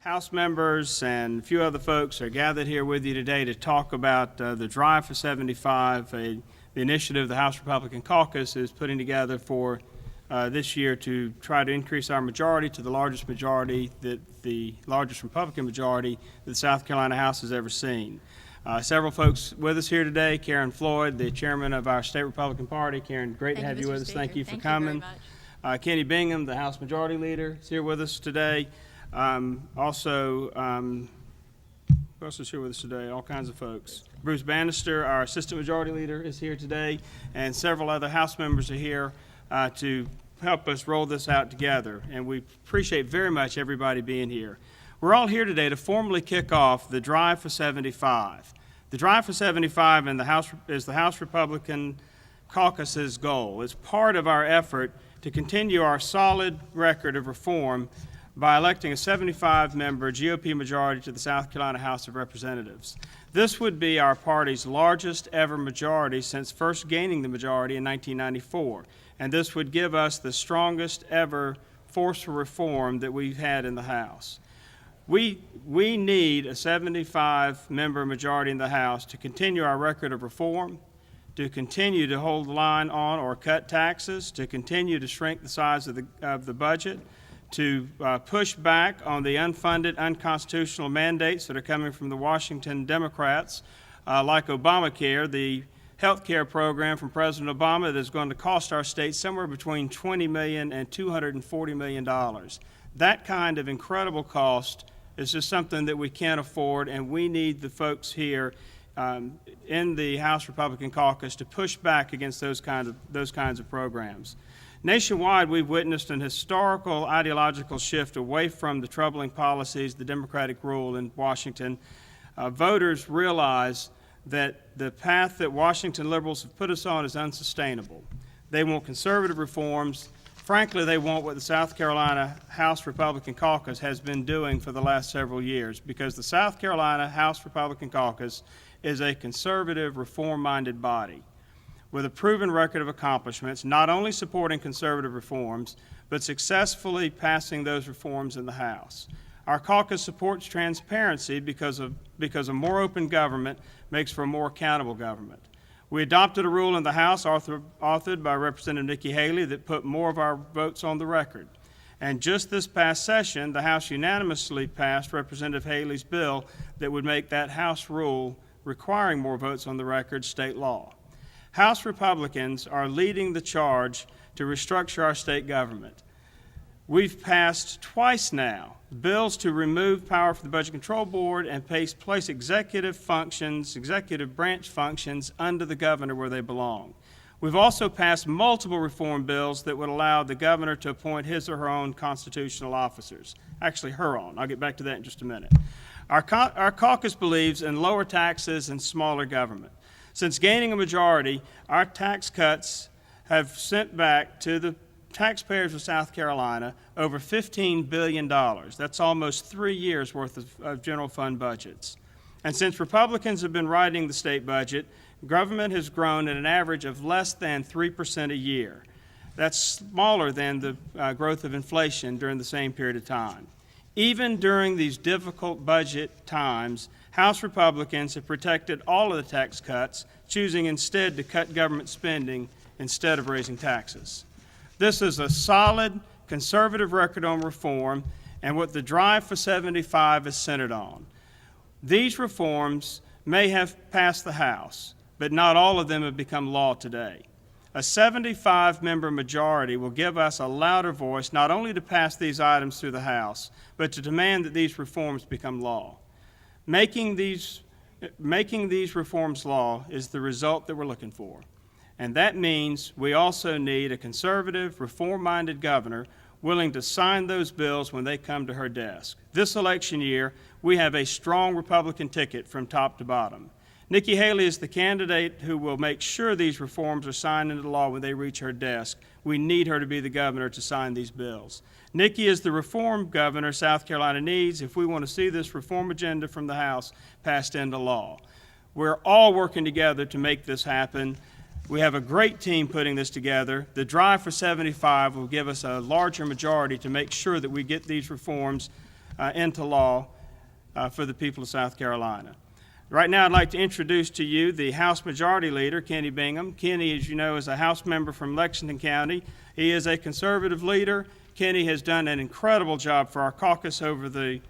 House members and a few other folks are gathered here with you today to talk about the Drive for 75, the initiative the House Republican Caucus is putting together for this year to try to increase our majority to the largest majority, the largest Republican majority that the South Carolina House has ever seen. Several folks with us here today. Karen Floyd, the chairman of our state Republican Party. Karen, great to have you with us. Thank you for coming. Kenny Bingham, the House Majority Leader, is here with us today. Who else is here with us today? All kinds of folks. Bruce Bannister, our Assistant Majority Leader, is here today, and several other House members are here to help us roll this out together, and we appreciate very much everybody being here. We're all here today to formally kick off the Drive for 75. The Drive for 75 is the House Republican Caucus's goal. It's part of our effort to continue our solid record of reform by electing a 75-member GOP majority to the South Carolina House of Representatives. This would be our party's largest ever majority since first gaining the majority in 1994, and this would give us the strongest ever force for reform that we've had in the House. We need a 75-member majority in the House to continue our record of reform, to continue to hold the line on or cut taxes, to continue to shrink the size of the budget, to push back on the unfunded, unconstitutional mandates that are coming from the Washington Democrats, like Obamacare, the health care program from President Obama that is going to cost our state somewhere between $20 million and $240 million. That kind of incredible cost is just something that we can't afford, and we need the folks here in the House Republican Caucus to push back against those kinds of programs. Nationwide, we've witnessed an historical ideological shift away from the troubling policies, the Democratic rule in Washington. Voters realize that the path that Washington liberals have put us on is unsustainable. They want conservative reforms. Frankly, they want what the South Carolina House Republican Caucus has been doing for the last several years, because the South Carolina House Republican Caucus is a conservative, reform-minded body with a proven record of accomplishments, not only supporting conservative reforms, but successfully passing those reforms in the House. Our caucus supports transparency because a more open government makes for a more accountable government. We adopted a rule in the House authored by Representative Nikki Haley that put more of our votes on the record. And just this past session, the House unanimously passed Representative Haley's bill that would make that House rule requiring more votes on the record state law. House Republicans are leading the charge to restructure our state government. We've passed twice now bills to remove power from the Budget Control Board and place executive branch functions under the governor where they belong. We've also passed multiple reform bills that would allow the governor to appoint his or her own constitutional officers. Actually, her own. I'll get back to that in just a minute. Our caucus believes in lower taxes and smaller government. Since gaining a majority, our tax cuts have sent back to the taxpayers of South Carolina over $15 billion. That's almost 3 years' worth of general fund budgets. And since Republicans have been writing the state budget, government has grown at an average of less than 3% a year. That's smaller than the growth of inflation during the same period of time. Even during these difficult budget times, House Republicans have protected all of the tax cuts, choosing instead to cut government spending instead of raising taxes. This is a solid, conservative record on reform and what the Drive for 75 is centered on. These reforms may have passed the House, but not all of them have become law today. A 75-member majority will give us a louder voice not only to pass these items through the House, but to demand that these reforms become law. Making these reforms law is the result that we're looking for. And that means we also need a conservative, reform-minded governor willing to sign those bills when they come to her desk. This election year, we have a strong Republican ticket from top to bottom. Nikki Haley is the candidate who will make sure these reforms are signed into law when they reach her desk. We need her to be the governor to sign these bills. Nikki is the reform governor South Carolina needs if we want to see this reform agenda from the House passed into law. We're all working together to make this happen. We have a great team putting this together. The Drive for 75 will give us a larger majority to make sure that we get these reforms into law for the people of South Carolina. Right now, I'd like to introduce to you the House Majority Leader, Kenny Bingham. Kenny, as you know, is a House member from Lexington County. He is a conservative leader. Kenny has done an incredible job for our caucus over the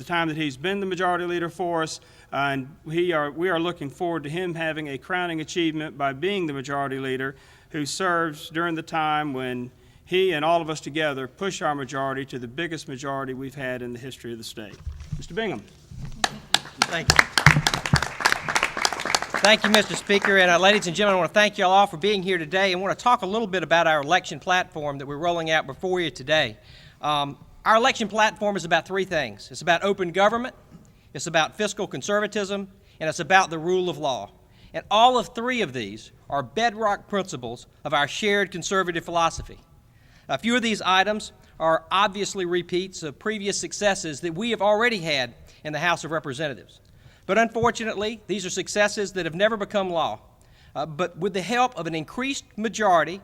time that he's been the Majority Leader for us, and we are looking forward to him having a crowning achievement by being the Majority Leader who serves during the time when he and all of us together push our majority to the biggest majority we've had in the history of the state. Mr. Bingham. Thank you. Thank you, Mr. Speaker. And ladies and gentlemen, I want to thank you all for being here today. I want to talk a little bit about our election platform that we're rolling out before you today. Our election platform is about three things. It's about open government, it's about fiscal conservatism, and it's about the rule of law. And all of three of these are bedrock principles of our shared conservative philosophy. A few of these items are obviously repeats of previous successes that we have already had in the House of Representatives. But unfortunately, these are successes that have never become law. But with the help of an increased majority,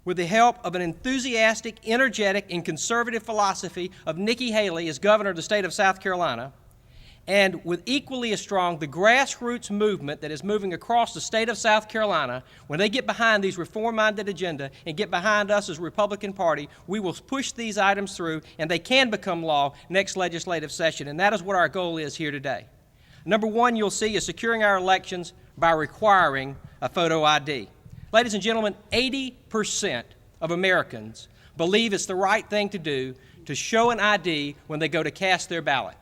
with the help of an enthusiastic, energetic, and conservative philosophy of Nikki Haley as governor of the state of South Carolina, and with equally as strong the grassroots movement that is moving across the state of South Carolina, when they get behind these reform-minded agenda and get behind us as a Republican Party, we will push these items through, and they can become law next legislative session. And that is what our goal is here today. Number one, you'll see, is securing our elections by requiring a photo ID. Ladies and gentlemen, 80% of Americans believe it's the right thing to do to show an ID when they go to cast their ballot.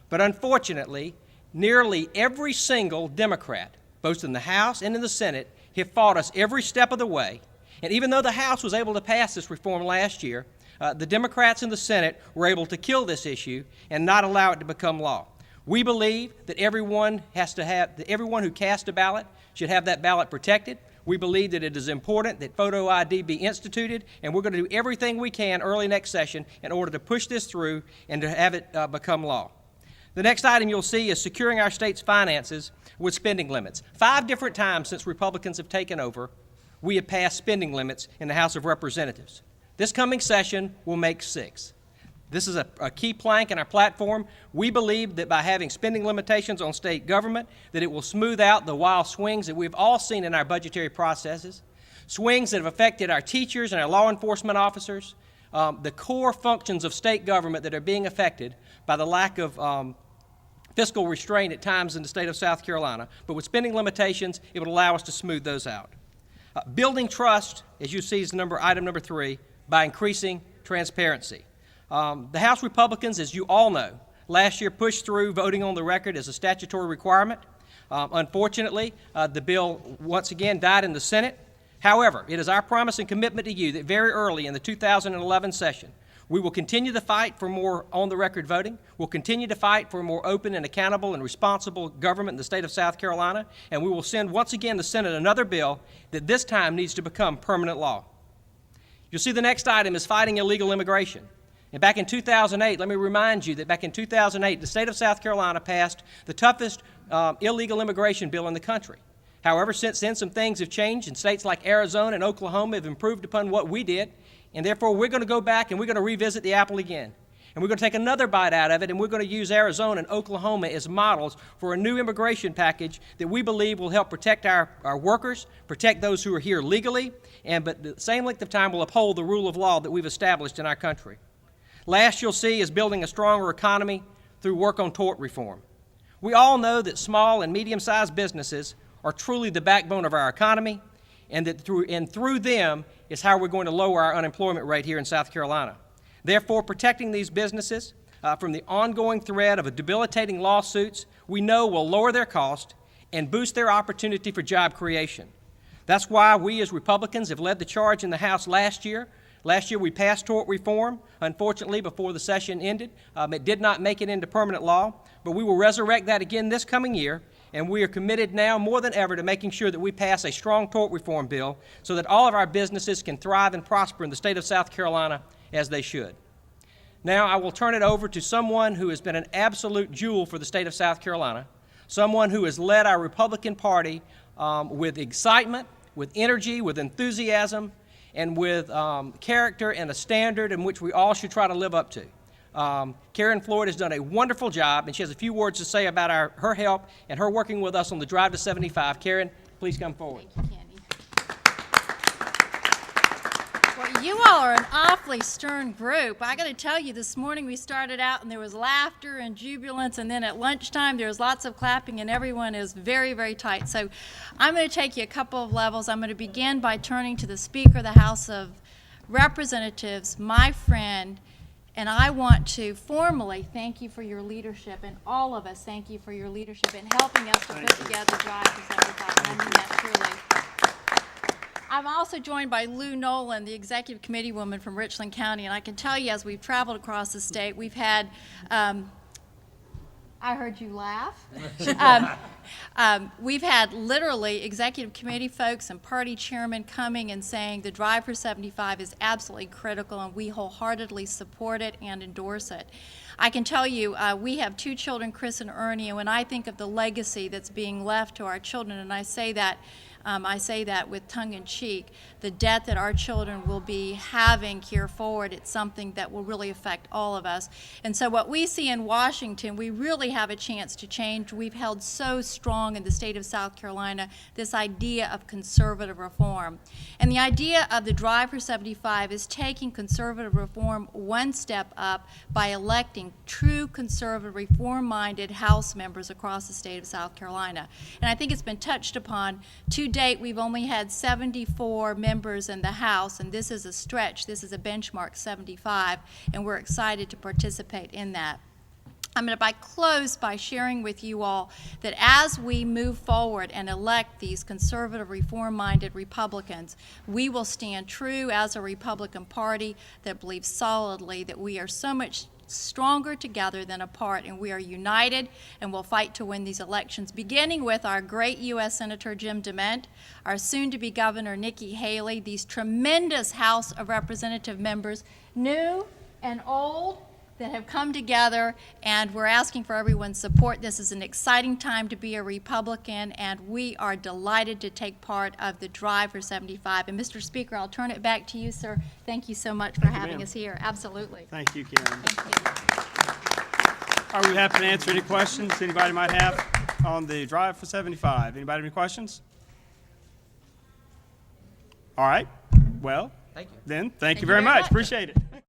But unfortunately, nearly every single Democrat, both in the House and in the Senate, have fought us every step of the way. And even though the House was able to pass this reform last year, the Democrats in the Senate were able to kill this issue and not allow it to become law. We believe that everyone who casts a ballot should have that ballot protected. We believe that it is important that photo ID be instituted, and we're going to do everything we can early next session in order to push this through and to have it become law. The next item you'll see is securing our state's finances with spending limits. 5 different times since Republicans have taken over, we have passed spending limits in the House of Representatives. This coming session will make 6. This is a key plank in our platform. We believe that by having spending limitations on state government, that it will smooth out the wild swings that we've all seen in our budgetary processes, swings that have affected our teachers and our law enforcement officers, the core functions of state government that are being affected by the lack of fiscal restraint at times in the state of South Carolina. But with spending limitations, it would allow us to smooth those out. Building trust, as you see, is item number 3, by increasing transparency. The House Republicans, as you all know, last year pushed through voting on the record as a statutory requirement. Unfortunately, the bill once again died in the Senate. However, it is our promise and commitment to you that very early in the 2011 session, we will continue to fight for more on-the-record voting. We'll continue to fight for more open and accountable and responsible government in the state of South Carolina. And we will send once again to Senate another bill that this time needs to become permanent law. You'll see the next item is fighting illegal immigration. And back in 2008, let me remind you that back in 2008, the state of South Carolina passed the toughest illegal immigration bill in the country. However, since then, some things have changed, and states like Arizona and Oklahoma have improved upon what we did, and therefore we're going to go back and we're going to revisit the apple again. And we're going to take another bite out of it, and we're going to use Arizona and Oklahoma as models for a new immigration package that we believe will help protect our workers, protect those who are here legally, but at the same length of time will uphold the rule of law that we've established in our country. Last you'll see is building a stronger economy through work on tort reform. We all know that small and medium-sized businesses are truly the backbone of our economy, and that through them is how we're going to lower our unemployment rate here in South Carolina. Therefore, protecting these businesses from the ongoing threat of debilitating lawsuits we know will lower their cost and boost their opportunity for job creation. That's why we as Republicans have led the charge in the House last year. Last year we passed tort reform. Unfortunately, before the session ended, it did not make it into permanent law, but we will resurrect that again this coming year, and we are committed now more than ever to making sure that we pass a strong tort reform bill so that all of our businesses can thrive and prosper in the state of South Carolina as they should. Now I will turn it over to someone who has been an absolute jewel for the state of South Carolina, someone who has led our Republican Party with excitement, with energy, with enthusiasm, and with character and a standard in which we all should try to live up to. Karen Floyd has done a wonderful job, and she has a few words to say about her help and her working with us on the Drive to 75. Karen, please come forward. Thank you, Candy. Well, you all are an awfully stern group. I got to tell you, this morning we started out and there was laughter and jubilance, and then at lunchtime there was lots of clapping, and everyone is very, very tight. So I'm going to take you a couple of levels. I'm going to begin by turning to the Speaker of the House of Representatives, my friend, and I want to formally thank you for your leadership, and all of us thank you for your leadership in helping us to put together Drive to 75. And I mean that truly. I'm also joined by Lou Nolan, the executive committee woman from Richland County, and I can tell you, as we've traveled across the state, we've had, I heard you laugh. We've had literally executive committee folks and party chairmen coming and saying the Drive for 75 is absolutely critical, and we wholeheartedly support it and endorse it. I can tell you, we have two children, Chris and Ernie, and when I think of the legacy that's being left to our children, and I say that with tongue in cheek, the debt that our children will be having here forward, it's something that will really affect all of us. And so what we see in Washington, we really have a chance to change. We've held so strong in the state of South Carolina this idea of conservative reform. And the idea of the Drive for 75 is taking conservative reform one step up by electing true conservative reform-minded House members across the state of South Carolina. And I think it's been touched upon. To date, we've only had 74 members in the House, and this is a stretch. This is a benchmark 75, and we're excited to participate in that. I'm going to close by sharing with you all that as we move forward and elect these conservative, reform-minded Republicans, we will stand true as a Republican Party that believes solidly that we are so much stronger together than apart, and we are united and will fight to win these elections, beginning with our great U.S. Senator Jim DeMint, our soon-to-be Governor Nikki Haley, these tremendous House of Representative members, new and old, that have come together, and we're asking for everyone's support. This is an exciting time to be a Republican, and we are delighted to take part of the Drive for 75. And Mr. Speaker, I'll turn it back to you, sir. Thank you so much for having us here. Absolutely. Thank you, Karen. Thank you. Are we happy to answer any questions anybody might have on the Drive for 75? Anybody have any questions? All right. Well, Thank you. then, thank you very much. Appreciate it.